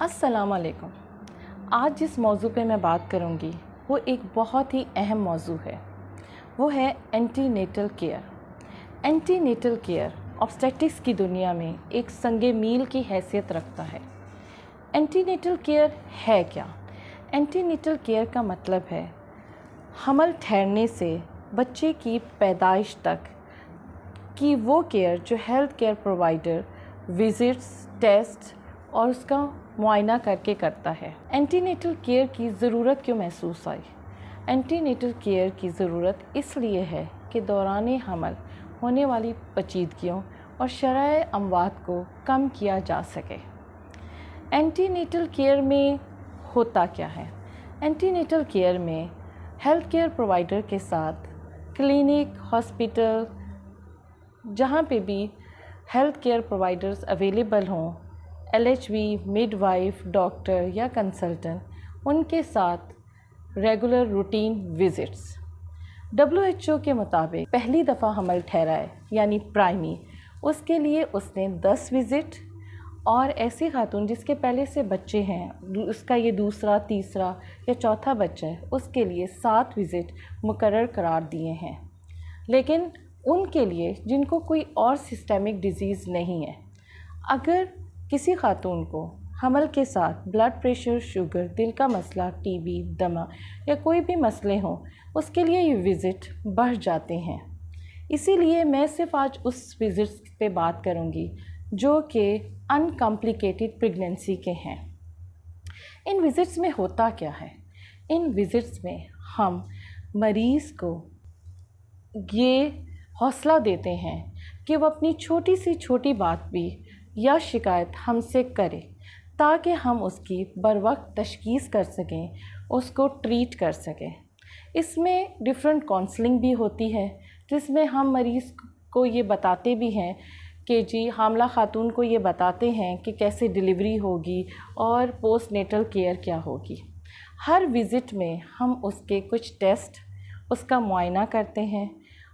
अस्सलाम वालेकुम। आज जिस मौजू पे मैं बात करूँगी वो एक बहुत ही अहम मौजू है। वो है antenatal care. Antenatal care obstetrics की दुनिया में एक संगे मील की हैसियत रखता है। एंटीनेटल केयर है क्या? एंटीनेटल केयर का मतलब है हमल ठहरने से बच्चे की पैदाइश तक की वो केयर जो health care provider visits, test और उसका मुआयना करके करता है। एंटीनेटल केयर की ज़रूरत क्यों महसूस आई? एंटीनेटल केयर की ज़रूरत इसलिए है कि दौरान हमल होने वाली पेचीदगियों और शरह अमवात को कम किया जा सके। एंटीनेटल केयर में होता क्या है? एंटीनेटल केयर में हेल्थ केयर प्रोवाइडर के साथ क्लिनिक, हॉस्पिटल, जहाँ पे भी हेल्थ केयर प्रोवाइडर्स अवेलेबल हों, LHV, मिडवाइफ, डॉक्टर या कंसल्टेंट, उनके साथ रेगुलर रूटीन विज़िट्स। WHO के मुताबिक पहली दफ़ा हमल ठहराए यानी प्राइमी, उसके लिए उसने 10 विज़िट, और ऐसी खातून जिसके पहले से बच्चे हैं, उसका ये दूसरा, तीसरा या चौथा बच्चा है, उसके लिए 7 विज़िट मुकर्रर करार दिए हैं। लेकिन उनके लिए जिनको कोई और सिस्टेमिक डिज़ीज़ नहीं है, अगर किसी खातून को हमल के साथ ब्लड प्रेशर, शुगर, दिल का मसला, TB, दमा या कोई भी मसले हों, उसके लिए ये विज़िट बढ़ जाते हैं। इसीलिए मैं सिर्फ आज उस विज़िट्स पे बात करूँगी जो कि अनकॉम्प्लिकेटेड प्रेगनेंसी के हैं। इन विज़िट्स में होता क्या है? इन विज़िट्स में हम मरीज़ को ये हौसला देते हैं कि वो अपनी छोटी सी छोटी बात भी या शिकायत हमसे करे, ताकि हम उसकी बरवक्त तशख़ीस कर सकें, उसको ट्रीट कर सकें। इसमें डिफरेंट काउंसलिंग भी होती है, जिसमें हम मरीज़ को ये बताते भी हैं कि जी हामला खातून को ये बताते हैं कि कैसे डिलीवरी होगी और पोस्ट नेटल केयर क्या होगी। हर विज़िट में हम उसके कुछ टेस्ट, उसका मुआयना करते हैं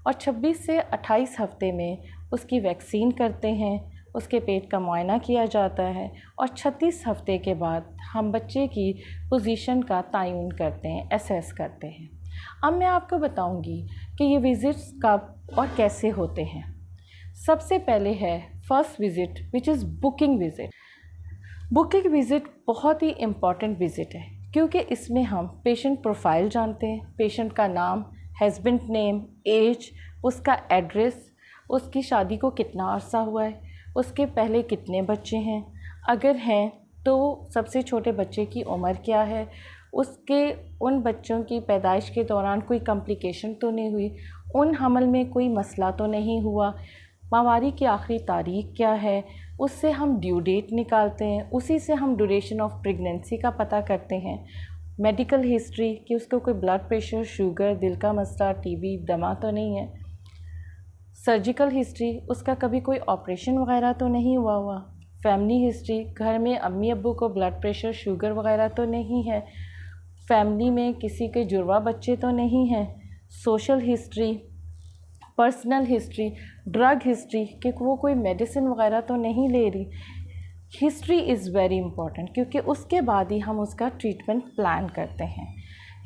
और 26 से 28 हफ़्ते में उसकी वैक्सीन करते हैं, उसके पेट का मुआयना किया जाता है और 36 हफ़्ते के बाद हम बच्चे की पोजीशन का तयन करते हैं, असेस करते हैं। अब मैं आपको बताऊंगी कि ये विज़िट्स कब और कैसे होते हैं। सबसे पहले है first visit, which is booking visit. Booking visit बहुत ही इम्पॉर्टेंट विज़िट है, क्योंकि इसमें हम पेशेंट प्रोफाइल जानते हैं, पेशेंट का नाम, हस्बैंड नेम, एज, उसका एड्रेस, उसकी शादी को कितना अरसा हुआ है, उसके पहले कितने बच्चे हैं, अगर हैं तो सबसे छोटे बच्चे की उम्र क्या है, उसके उन बच्चों की पैदाइश के दौरान कोई कॉम्प्लिकेशन तो नहीं हुई, उन हमल में कोई मसला तो नहीं हुआ, माहवारी की आखिरी तारीख क्या है, उससे हम ड्यू डेट निकालते हैं, उसी से हम ड्यूरेशन ऑफ प्रेगनेंसी का पता करते हैं। मेडिकल हिस्ट्री कि उसको कोई ब्लड प्रेशर, शुगर, दिल का मसला, TB, दमा तो नहीं है। सर्जिकल हिस्ट्री, उसका कभी कोई ऑपरेशन वगैरह तो नहीं हुआ। फैमिली हिस्ट्री, घर में अम्मी अब्बू को ब्लड प्रेशर, शुगर वगैरह तो नहीं है, फैमिली में किसी के जुड़वा बच्चे तो नहीं हैं। Social history, personal history, drug history कि वो कोई मेडिसिन वगैरह तो नहीं ले रही। हिस्ट्री इज़ वेरी इंपॉर्टेंट, क्योंकि उसके बाद ही हम उसका ट्रीटमेंट प्लान करते हैं।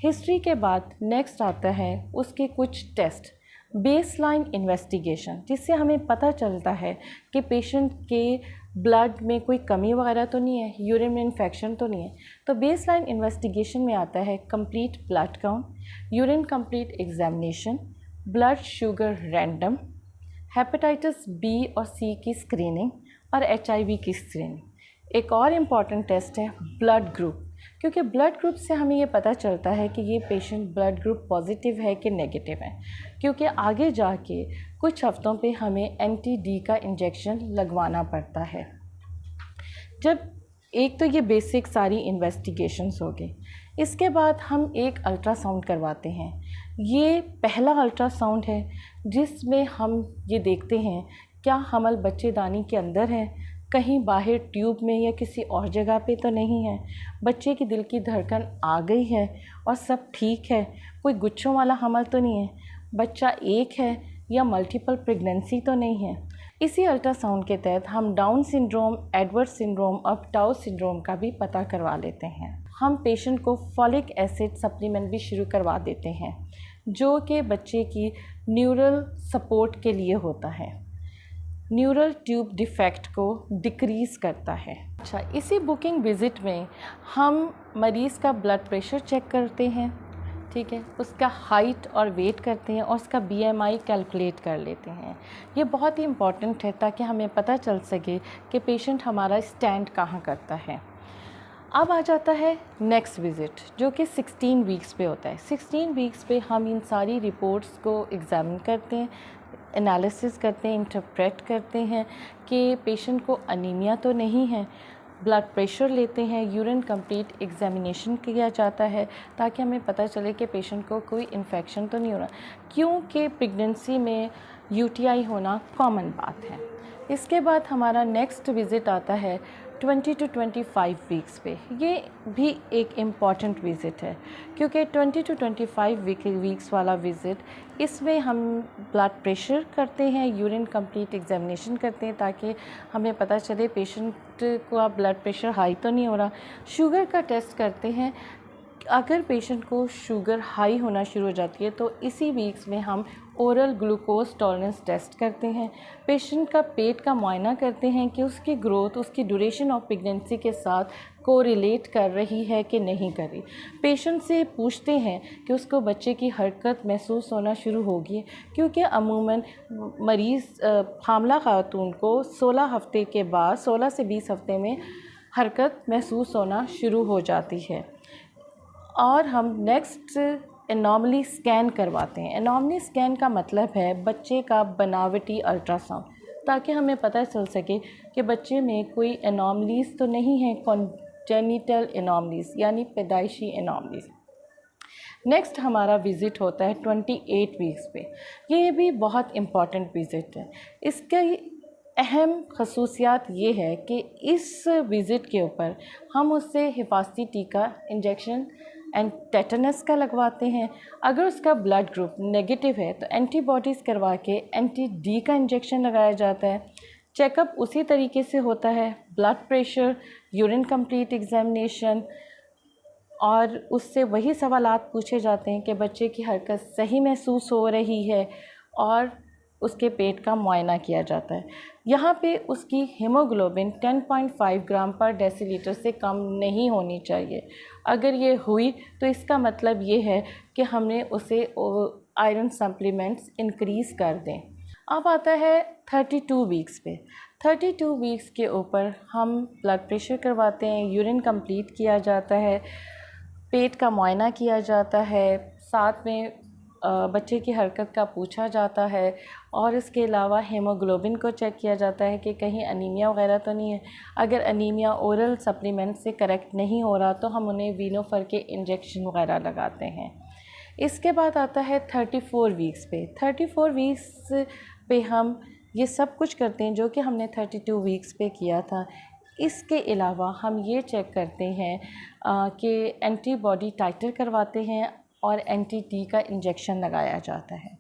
हिस्ट्री के बाद नेक्स्ट आता है उसके कुछ टेस्ट, बेसलाइन इन्वेस्टिगेशन, जिससे हमें पता चलता है कि पेशेंट के ब्लड में कोई कमी वगैरह तो नहीं है, यूरिन में इन्फेक्शन तो नहीं है। तो बेसलाइन इन्वेस्टिगेशन में आता है complete blood count, urine complete examination, blood sugar random, hepatitis B और C की स्क्रीनिंग और HIV की स्क्रीनिंग। एक और इम्पॉर्टेंट टेस्ट है ब्लड ग्रुप, क्योंकि ब्लड ग्रुप से हमें ये पता चलता है कि ये पेशेंट ब्लड ग्रुप पॉजिटिव है कि नेगेटिव है, क्योंकि आगे जाके कुछ हफ्तों पे हमें anti-D का इंजेक्शन लगवाना पड़ता है। जब एक तो ये बेसिक सारी इन्वेस्टिगेशंस हो गई, इसके बाद हम एक अल्ट्रासाउंड करवाते हैं। ये पहला अल्ट्रासाउंड है जिसमें हम ये देखते हैं क्या हमल बच्चेदानी के अंदर है, कहीं बाहर ट्यूब में या किसी और जगह पे तो नहीं है, बच्चे की दिल की धड़कन आ गई है और सब ठीक है, कोई गुच्छों वाला हमल तो नहीं है, बच्चा एक है या मल्टीपल प्रेगनेंसी तो नहीं है। इसी अल्ट्रासाउंड के तहत हम डाउन सिंड्रोम, एडवर्ड सिंड्रोम और टाउ सिंड्रोम का भी पता करवा लेते हैं। हम पेशेंट को फॉलिक एसिड सप्लीमेंट भी शुरू करवा देते हैं, जो कि बच्चे की न्यूरल सपोर्ट के लिए होता है, न्यूरल ट्यूब डिफेक्ट को डिक्रीज़ करता है। अच्छा, इसी बुकिंग विज़िट में हम मरीज़ का ब्लड प्रेशर चेक करते हैं, ठीक है, उसका हाइट और वेट करते हैं और उसका BMI कैलकुलेट कर लेते हैं। ये बहुत ही इम्पॉर्टेंट है ताकि हमें पता चल सके कि पेशेंट हमारा स्टैंड कहाँ करता है। अब आ जाता है नेक्स्ट विज़िट, जो कि 16 वीक्स पे होता है। 16 वीक्स पे हम इन सारी रिपोर्ट्स को एग्ज़ामिन करते हैं, एनालिसिस करते हैं, इंटरप्रेट करते हैं कि पेशेंट को अनीमिया तो नहीं है। ब्लड प्रेशर लेते हैं, यूरिन कंप्लीट एग्जामिनेशन किया जाता है ताकि हमें पता चले कि पेशेंट को कोई इन्फेक्शन तो नहीं हो रहा, क्योंकि प्रेगनेंसी में UTI होना कॉमन बात है। इसके बाद हमारा नेक्स्ट विज़िट आता है 20 to 25 वीक्स पे। ये भी एक इम्पॉर्टेंट विज़िट है क्योंकि 20 to 25 वीक्स वाला विज़िट, इसमें हम ब्लड प्रेशर करते हैं, यूरिन कंप्लीट एग्जामिनेशन करते हैं ताकि हमें पता चले पेशेंट का ब्लड प्रेशर हाई तो नहीं हो रहा। शुगर का टेस्ट करते हैं। अगर पेशेंट को शुगर हाई होना शुरू हो जाती है तो इसी वीक्स में हम ओरल ग्लूकोज टॉलरेंस टेस्ट करते हैं। पेशेंट का पेट का मुआयना करते हैं कि उसकी ग्रोथ उसकी ड्यूरेशन ऑफ प्रेगनेंसी के साथ कोरिलेट कर रही है कि नहीं कर रही। पेशेंट से पूछते हैं कि उसको बच्चे की हरकत महसूस होना शुरू होगी, क्योंकि अमूमन मरीज़ हामला खातून को 16 हफ्ते के बाद 16 से 20 हफ्ते में हरकत महसूस होना शुरू हो जाती है। और हम नेक्स्ट एनॉमली स्कैन करवाते हैं। एनॉमली स्कैन का मतलब है बच्चे का बनावटी अल्ट्रासाउंड, ताकि हमें पता चल सके कि बच्चे में कोई एनॉमलीज़ तो नहीं है, कॉन्जेनिटल एनॉमलीज़ यानी पैदाइशी एनॉमलीज़। नेक्स्ट हमारा विज़िट होता है 28 वीक्स पे। ये भी बहुत इम्पॉर्टेंट विज़िट है। इसका अहम खसूसियात ये है कि इस विज़िट के ऊपर हम उससे हिफाजती टीका इंजेक्शन एंड टेटनस का लगवाते हैं। अगर उसका ब्लड ग्रुप नेगेटिव है तो एंटीबॉडीज़ करवा के anti-D का इंजेक्शन लगाया जाता है। चेकअप उसी तरीके से होता है, blood pressure, urine complete examination, और उससे वही सवालात पूछे जाते हैं कि बच्चे की हरकत सही महसूस हो रही है, और उसके पेट का मुआयना किया जाता है। यहाँ पे उसकी हीमोग्लोबिन 10.5 ग्राम पर डेसीलीटर से कम नहीं होनी चाहिए। अगर ये हुई तो इसका मतलब ये है कि हमने उसे आयरन सप्लीमेंट्स इंक्रीज़ कर दें। अब आता है 32 वीक्स पे। 32 वीक्स के ऊपर हम ब्लड प्रेशर करवाते हैं, यूरिन कंप्लीट किया जाता है, पेट का मुआयना किया जाता है, साथ में बच्चे की हरकत का पूछा जाता है, और इसके अलावा हीमोग्लोबिन को चेक किया जाता है कि कहीं अनीमिया वगैरह तो नहीं है। अगर अनीमिया ओरल सप्लीमेंट से करेक्ट नहीं हो रहा तो हम उन्हें वीनोफर के इंजेक्शन वगैरह लगाते हैं। इसके बाद आता है 34 वीक्स पे। 34 वीक्स पे हम ये सब कुछ करते हैं जो कि हमने 32 वीक्स पे किया था। इसके अलावा हम ये चेक करते हैं कि एंटीबॉडी टाइटर करवाते हैं और anti-D का इंजेक्शन लगाया जाता है।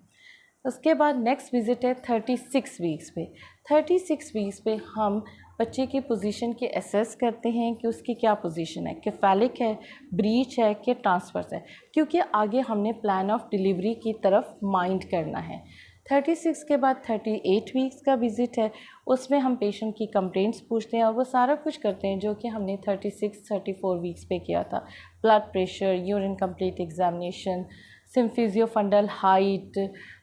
उसके बाद नेक्स्ट विज़िट है 36 वीक्स पे। 36 वीक्स पे हम बच्चे की पोजीशन के असेस करते हैं कि उसकी क्या पोजीशन है, केफालिक है, ब्रीच है कि ट्रांसवर्स है, क्योंकि आगे हमने प्लान ऑफ डिलीवरी की तरफ माइंड करना है। 36 के बाद 38 वीक्स का विज़िट है, उसमें हम पेशेंट की कंप्लेंट्स पूछते हैं और वो सारा कुछ करते हैं जो कि हमने 34 वीक्स पे किया था। Blood pressure, urine complete examination, symphysiofundal height,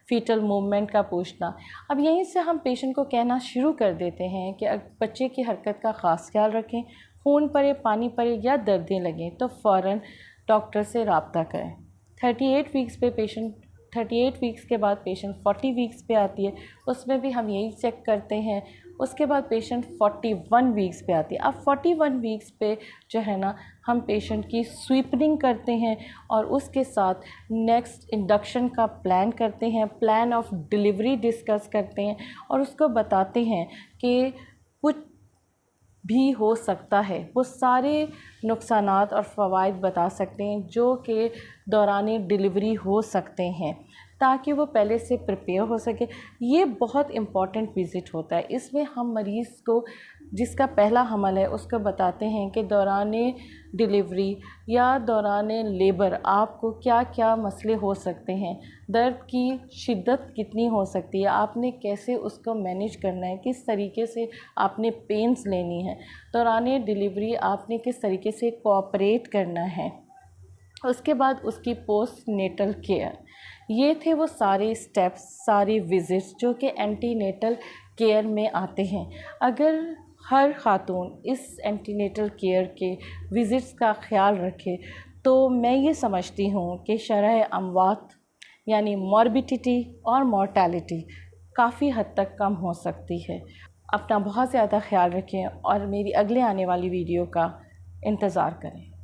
fetal movement का पूछना। अब यहीं से हम पेशेंट को कहना शुरू कर देते हैं कि बच्चे की हरकत का ख़ास ख्याल रखें, खून पड़े, पानी पड़े या दर्दें लगें तो फ़ौरन डॉक्टर से रब्ता करें। 38 वीक्स के बाद पेशेंट 40 वीक्स पे आती है, उसमें भी हम यही चेक करते हैं। उसके बाद पेशेंट 41 वीक्स पे आती है। अब 41 वीक्स पे जो है ना, हम पेशेंट की स्वीपनिंग करते हैं और उसके साथ नेक्स्ट इंडक्शन का प्लान करते हैं, प्लान ऑफ डिलीवरी डिस्कस करते हैं और उसको बताते हैं कि कुछ भी हो सकता है। वो सारे नुकसानात और फ़वाइद बता सकते हैं जो कि दौरान डिलीवरी हो सकते हैं। ताकि वो पहले से प्रिपेयर हो सके। ये बहुत इम्पॉर्टेंट विज़िट होता है। इसमें हम मरीज़ को जिसका पहला हमल है उसको बताते हैं कि दौरान डिलीवरी या दौरान लेबर आपको क्या क्या मसले हो सकते हैं, दर्द की शिद्दत कितनी हो सकती है, आपने कैसे उसको मैनेज करना है, किस तरीके से आपने पेन्स लेनी है, दौरान डिलीवरी आपने किस तरीके से कोऑपरेट करना है। उसके बाद उसकी पोस्ट नेटल केयर। ये थे वो सारे स्टेप्स, सारे विज़िट्स जो कि एंटीनेटल केयर में आते हैं। अगर हर ख़ातून इस एंटीनेटल केयर के विज़िट्स का ख़्याल रखे तो मैं ये समझती हूँ कि शरह अमवात यानी मॉर्बिडिटी और मॉर्टेलिटी काफ़ी हद तक कम हो सकती है। अपना बहुत ज़्यादा ख़्याल रखें और मेरी अगले आने वाली वीडियो का इंतज़ार करें।